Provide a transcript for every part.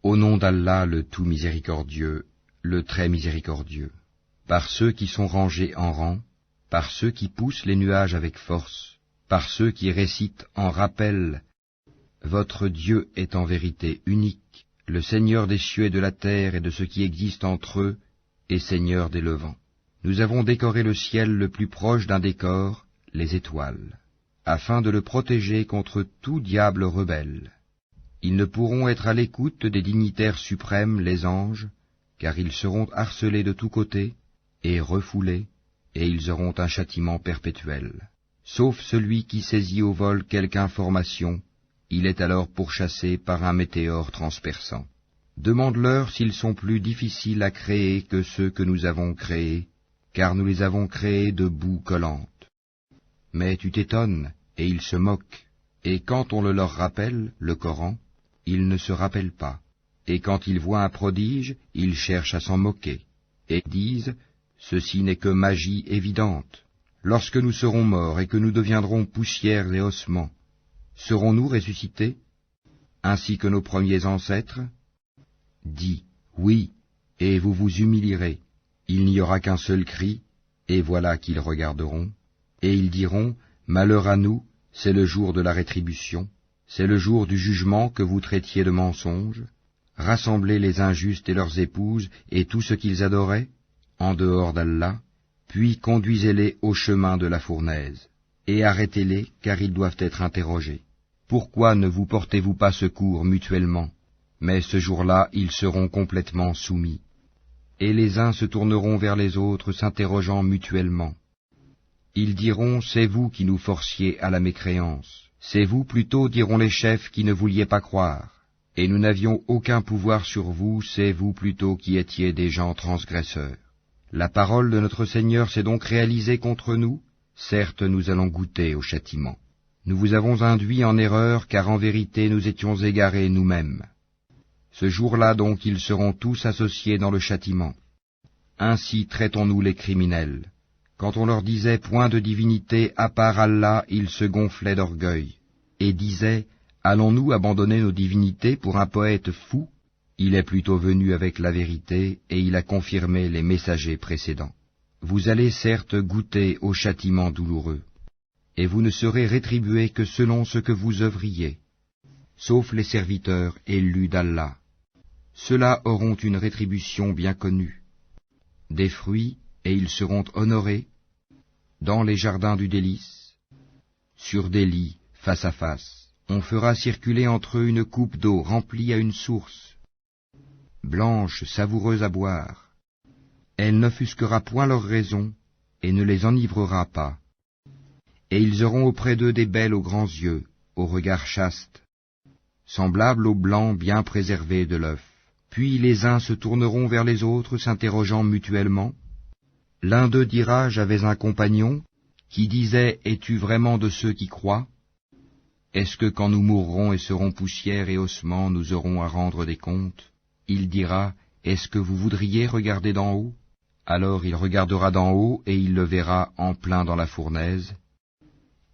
Au nom d'Allah le tout miséricordieux, le très miséricordieux. Par ceux qui sont rangés en rang, par ceux qui poussent les nuages avec force, par ceux qui récitent en rappel « Votre Dieu est en vérité unique, le Seigneur des cieux et de la terre et de ce qui existe entre eux, et Seigneur des levants. Nous avons décoré le ciel le plus proche d'un décor, les étoiles, afin de le protéger contre tout diable rebelle. Ils ne pourront être à l'écoute des dignitaires suprêmes, les anges, car ils seront harcelés de tous côtés et refoulés, et ils auront un châtiment perpétuel. Sauf celui qui saisit au vol quelque information, il est alors pourchassé par un météore transperçant. Demande-leur s'ils sont plus difficiles à créer que ceux que nous avons créés, car nous les avons créés de boue collante. Mais tu t'étonnes, et ils se moquent, et quand on le leur rappelle, le Coran, ils ne se rappellent pas, et quand ils voient un prodige, ils cherchent à s'en moquer, et disent « Ceci n'est que magie évidente. Lorsque nous serons morts et que nous deviendrons poussière et ossements, serons-nous ressuscités, ainsi que nos premiers ancêtres ?» Dis, oui, et vous vous humilierez. Il n'y aura qu'un seul cri, et voilà qu'ils regarderont, et ils diront, malheur à nous, c'est le jour de la rétribution, c'est le jour du jugement que vous traitiez de mensonge, rassemblez les injustes et leurs épouses et tout ce qu'ils adoraient, en dehors d'Allah, puis conduisez-les au chemin de la fournaise, et arrêtez-les, car ils doivent être interrogés. Pourquoi ne vous portez-vous pas secours mutuellement? Mais ce jour-là, ils seront complètement soumis. Et les uns se tourneront vers les autres, s'interrogeant mutuellement. Ils diront, c'est vous qui nous forciez à la mécréance. C'est vous plutôt, diront les chefs, qui ne vouliez pas croire. Et nous n'avions aucun pouvoir sur vous, c'est vous plutôt qui étiez des gens transgresseurs. La parole de notre Seigneur s'est donc réalisée contre nous. Certes, nous allons goûter au châtiment. Nous vous avons induits en erreur, car en vérité nous étions égarés nous-mêmes. Ce jour-là donc ils seront tous associés dans le châtiment. Ainsi traitons-nous les criminels. Quand on leur disait point de divinité à part Allah, ils se gonflaient d'orgueil, et disaient, allons-nous abandonner nos divinités pour un poète fou? Il est plutôt venu avec la vérité, et il a confirmé les messagers précédents. Vous allez certes goûter au châtiment douloureux, et vous ne serez rétribués que selon ce que vous œuvriez, sauf les serviteurs élus d'Allah. Ceux-là auront une rétribution bien connue, des fruits, et ils seront honorés, dans les jardins du délice, sur des lits, face à face. On fera circuler entre eux une coupe d'eau remplie à une source, blanche, savoureuse à boire. Elle n'offusquera point leur raison, et ne les enivrera pas. Et ils auront auprès d'eux des belles aux grands yeux, au regard chaste, semblables au blanc bien préservé de l'œuf. Puis les uns se tourneront vers les autres, s'interrogeant mutuellement. L'un d'eux dira, j'avais un compagnon, qui disait, es-tu vraiment de ceux qui croient? Est-ce que quand nous mourrons et serons poussière et ossements, nous aurons à rendre des comptes? Il dira, est-ce que vous voudriez regarder d'en haut? Alors il regardera d'en haut, et il le verra en plein dans la fournaise,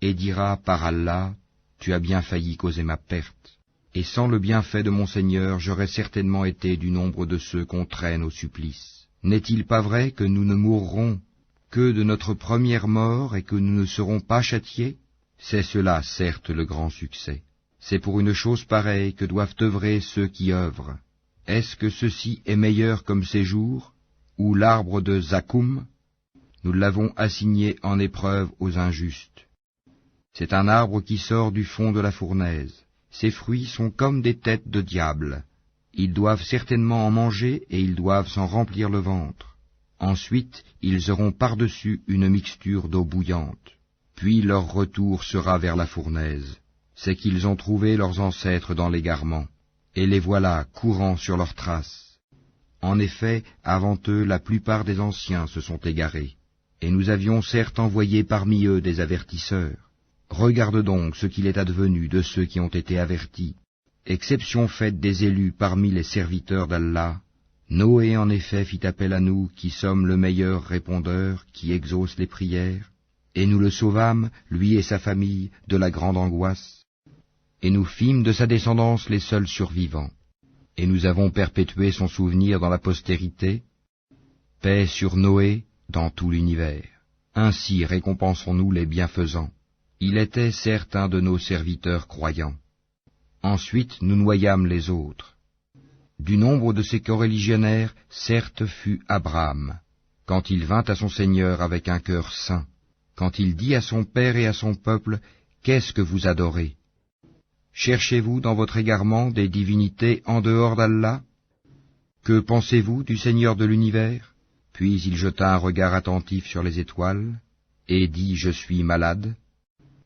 et dira, par Allah, tu as bien failli causer ma perte. Et sans le bienfait de mon Seigneur, j'aurais certainement été du nombre de ceux qu'on traîne au supplice. N'est-il pas vrai que nous ne mourrons que de notre première mort et que nous ne serons pas châtiés? C'est cela, certes, le grand succès. C'est pour une chose pareille que doivent œuvrer ceux qui œuvrent. Est-ce que ceci est meilleur comme séjour, ou l'arbre de Zakoum? Nous l'avons assigné en épreuve aux injustes. C'est un arbre qui sort du fond de la fournaise. Ses fruits sont comme des têtes de diable. Ils doivent certainement en manger et ils doivent s'en remplir le ventre. Ensuite, ils auront par-dessus une mixture d'eau bouillante. Puis leur retour sera vers la fournaise. C'est qu'ils ont trouvé leurs ancêtres dans l'égarement, et les voilà courant sur leurs traces. En effet, avant eux, la plupart des anciens se sont égarés, et nous avions certes envoyé parmi eux des avertisseurs. Regarde donc ce qu'il est advenu de ceux qui ont été avertis. Exception faite des élus parmi les serviteurs d'Allah, Noé en effet fit appel à nous qui sommes le meilleur répondeur qui exauce les prières, et nous le sauvâmes, lui et sa famille, de la grande angoisse, et nous fîmes de sa descendance les seuls survivants. et nous avons perpétué son souvenir dans la postérité. Paix sur Noé dans tout l'univers. Ainsi récompensons-nous les bienfaisants. Il était certes un de nos serviteurs croyants. Ensuite nous noyâmes les autres. Du nombre de ces coreligionnaires, certes fut Abraham, quand il vint à son Seigneur avec un cœur saint, quand il dit à son père et à son peuple, « Qu'est-ce que vous adorez? Cherchez-vous dans votre égarement des divinités en dehors d'Allah? Que pensez-vous du Seigneur de l'univers ?» Puis il jeta un regard attentif sur les étoiles, et dit, « Je suis malade. »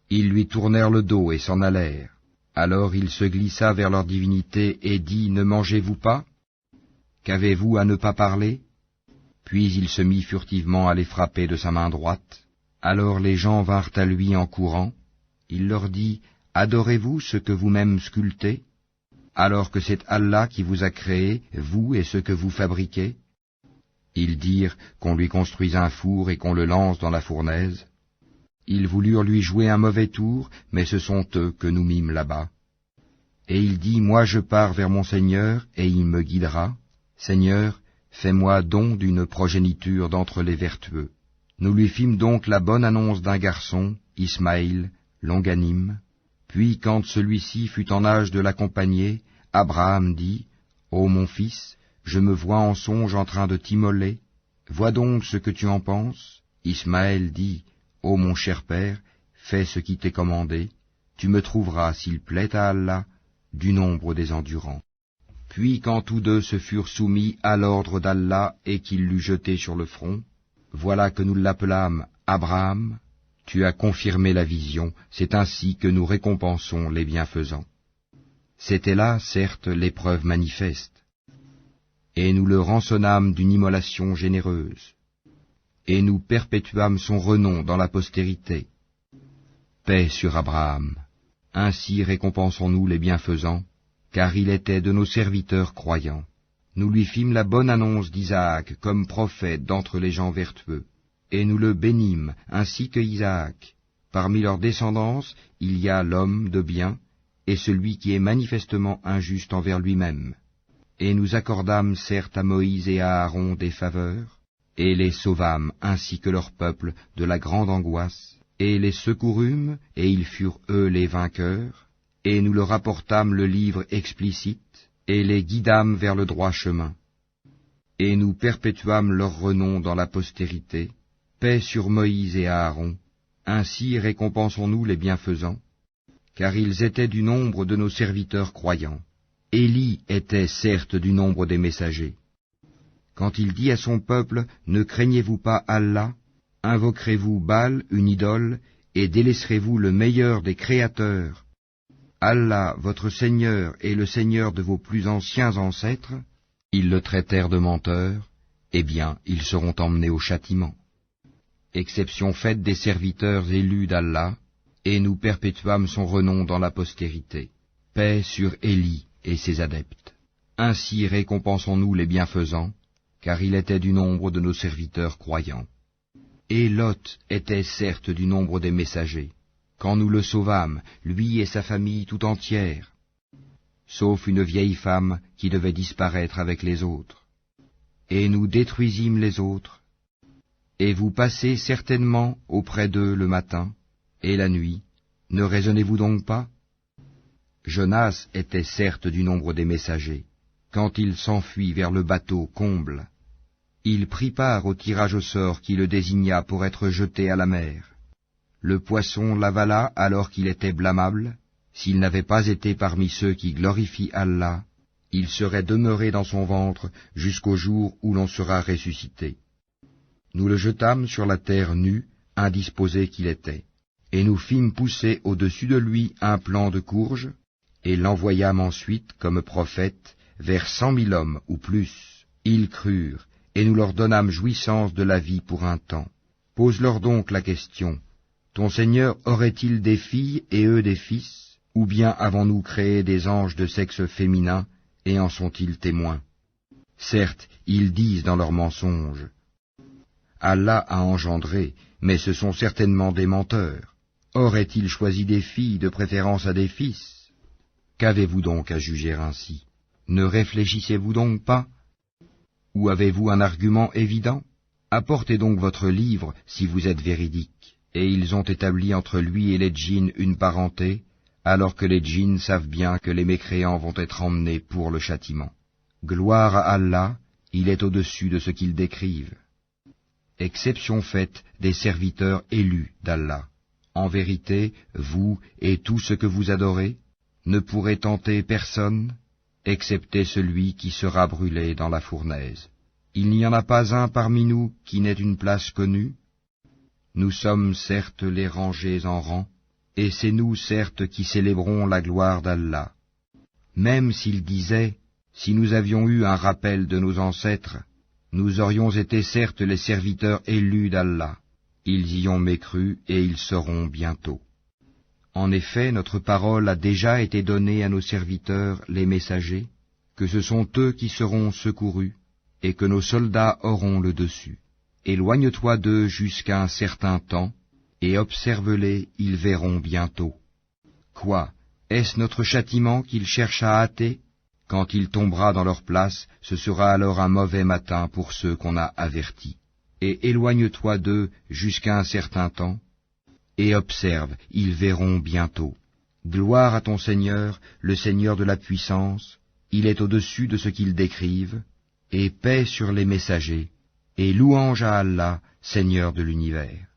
Ils lui tournèrent le dos et s'en allèrent. Alors il se glissa vers leur divinité et dit, « Ne mangez-vous pas? Qu'avez-vous à ne pas parler ?» Puis il se mit furtivement à les frapper de sa main droite. Alors les gens vinrent à lui en courant. Il leur dit, « Adorez-vous ce que vous-même sculptez, alors que c'est Allah qui vous a créé, vous et ce que vous fabriquez ?» Ils dirent qu'on lui construise un four et qu'on le lance dans la fournaise. Ils voulurent lui jouer un mauvais tour, mais ce sont eux que nous mîmes là-bas. Et il dit, « Moi je pars vers mon Seigneur, et il me guidera. Seigneur, fais-moi don d'une progéniture d'entre les vertueux. » Nous lui fîmes donc la bonne annonce d'un garçon, Ismaïl, longanime. Puis quand celui-ci fut en âge de l'accompagner, Abraham dit, « Ô mon fils, je me vois en songe en train de t'immoler. Vois donc ce que tu en penses. » Ismaël dit, « Ô mon cher père, fais ce qui t'est commandé. Tu me trouveras, s'il plaît à Allah, du nombre des endurants. » Puis quand tous deux se furent soumis à l'ordre d'Allah et qu'il l'eut jeté sur le front, voilà que nous l'appelâmes Abraham. Tu as confirmé la vision, c'est ainsi que nous récompensons les bienfaisants. C'était là, certes, l'épreuve manifeste. Et nous le rançonnâmes d'une immolation généreuse. Et nous perpétuâmes son renom dans la postérité. Paix sur Abraham. Ainsi récompensons-nous les bienfaisants, car il était de nos serviteurs croyants. Nous lui fîmes la bonne annonce d'Isaac comme prophète d'entre les gens vertueux, et nous le bénîmes ainsi que Isaac. Parmi leur descendance, il y a l'homme de bien, et celui qui est manifestement injuste envers lui-même. Et nous accordâmes certes à Moïse et à Aaron des faveurs, et les sauvâmes ainsi que leur peuple de la grande angoisse, et les secourûmes, et ils furent eux les vainqueurs, et nous leur apportâmes le livre explicite, et les guidâmes vers le droit chemin. Et nous perpétuâmes leur renom dans la postérité, paix sur Moïse et Aaron, ainsi récompensons-nous les bienfaisants, car ils étaient du nombre de nos serviteurs croyants. Élie était certes du nombre des messagers. Quand il dit à son peuple, « Ne craignez-vous pas Allah, invoquerez-vous Baal, une idole, et délaisserez-vous le meilleur des créateurs. Allah, votre Seigneur, est le Seigneur de vos plus anciens ancêtres. » Ils le traitèrent de menteur, eh bien, ils seront emmenés au châtiment. Exception faite des serviteurs élus d'Allah, et nous perpétuâmes son renom dans la postérité. Paix sur Élie et ses adeptes. Ainsi récompensons-nous les bienfaisants, car il était du nombre de nos serviteurs croyants. Et Lot était certes du nombre des messagers, quand nous le sauvâmes, lui et sa famille tout entière, sauf une vieille femme qui devait disparaître avec les autres. Et nous détruisîmes les autres, et vous passez certainement auprès d'eux le matin et la nuit, ne raisonnez-vous donc pas? Jonas était certes du nombre des messagers, quand il s'enfuit vers le bateau comble. Il prit part au tirage au sort qui le désigna pour être jeté à la mer. Le poisson l'avala alors qu'il était blâmable. S'il n'avait pas été parmi ceux qui glorifient Allah, il serait demeuré dans son ventre jusqu'au jour où l'on sera ressuscité. Nous le jetâmes sur la terre nue, indisposé qu'il était, et nous fîmes pousser au-dessus de lui un plant de courge, et l'envoyâmes ensuite comme prophète vers 100 000 hommes ou plus. Ils crurent, et nous leur donnâmes jouissance de la vie pour un temps. Pose-leur donc la question, ton Seigneur aurait-il des filles et eux des fils? Ou bien avons-nous créé des anges de sexe féminin, et en sont-ils témoins? Certes, ils disent dans leurs mensonges, Allah a engendré, mais ce sont certainement des menteurs. Aurait-il choisi des filles de préférence à des fils? Qu'avez-vous donc à juger ainsi? Ne réfléchissez-vous donc pas? Ou avez-vous un argument évident? Apportez donc votre livre si vous êtes véridique. Et ils ont établi entre lui et les djinns une parenté, alors que les djinns savent bien que les mécréants vont être emmenés pour le châtiment. Gloire à Allah, il est au-dessus de ce qu'ils décrivent. Exception faite des serviteurs élus d'Allah. En vérité, vous et tout ce que vous adorez ne pourrez tenter personne, excepté celui qui sera brûlé dans la fournaise. Il n'y en a pas un parmi nous qui n'ait une place connue. Nous sommes certes les rangés en rang, et c'est nous certes qui célébrons la gloire d'Allah. Même s'ils disaient, si nous avions eu un rappel de nos ancêtres, nous aurions été certes les serviteurs élus d'Allah. Ils y ont mécru et ils seront bientôt. En effet, notre parole a déjà été donnée à nos serviteurs, les messagers, que ce sont eux qui seront secourus, et que nos soldats auront le dessus. Éloigne-toi d'eux jusqu'à un certain temps, et observe-les, ils verront bientôt. Quoi? Est-ce notre châtiment qu'ils cherchent à hâter? Quand il tombera dans leur place, ce sera alors un mauvais matin pour ceux qu'on a avertis. Et éloigne-toi d'eux jusqu'à un certain temps, et observe, ils verront bientôt. Gloire à ton Seigneur, le Seigneur de la puissance, il est au-dessus de ce qu'ils décrivent, et paix sur les messagers, et louange à Allah, Seigneur de l'univers.